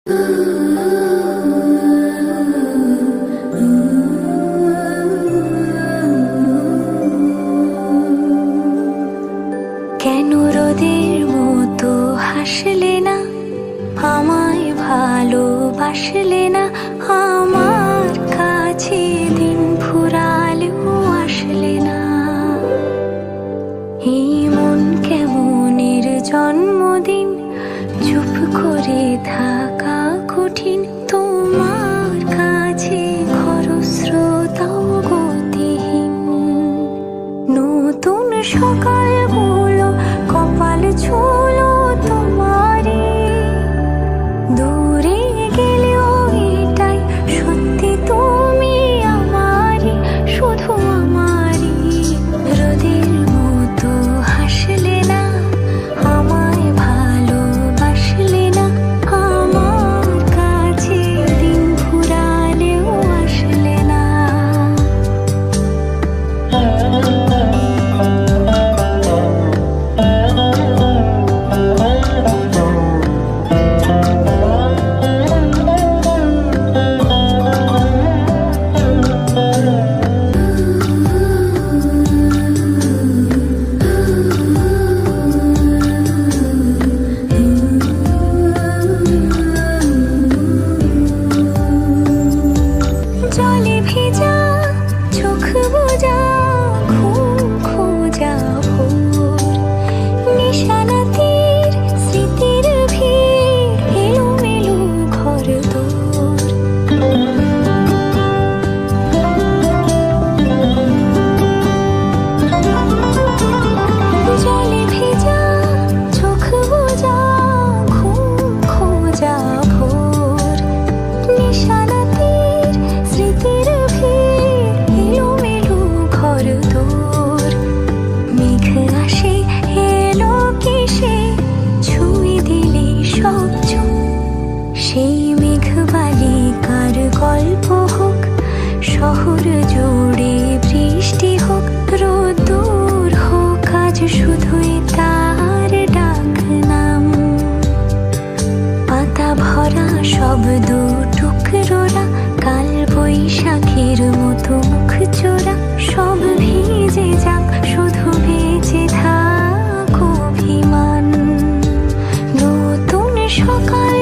কেন রোদের মতো হাসলে না, আমায় ভালোবাসলে না, আমার কাছে দিন ফুরালেও আসলে না। এই মন কেমনের জন্মদিন, চুপ করে থাকা কঠিন, তোমার কাছে খরস্রোতাও গতিহীন। নতুন সকালগুলো কপাল ছুলো তোমারে, দূরে গেলেও এটাই সত্যি তুমি আমারই, শুধু আমারই। রোদের মতো হাসলে না, আমায় ভালোবাসলে না, আমার কাছে দিন ফুরালেও আসলে না। জলে ভেজা চোখ বোঝা, ঘুম খোঁজা ভোর, নিশানাতির স্মৃতির ভিড়, এলোমেলো ঘরদোর। জলে ভেজা চোখ বোঝা, ঘুম খোঁজা ভোর, নিশানাতির স্মৃতির ভিড়, এলোমেলো ঘরদোর। মেঘ আসে এলো কিসে, ছুঁয়ে দিলে সব চোখ। সেই মেঘবালিকার গল্প হোক, শহর জুড়ে বৃষ্টি হোক, রোদ্দুর হোক আজ শুধুই তার ডাক নাম। পাতা ভরা শব্দ টুকরোরা, কাল বৈশাখের মতো মুখ চোরা, সব ভিজে যাক, শুধু বেঁচে থাক অভিমান। নতুন সকাল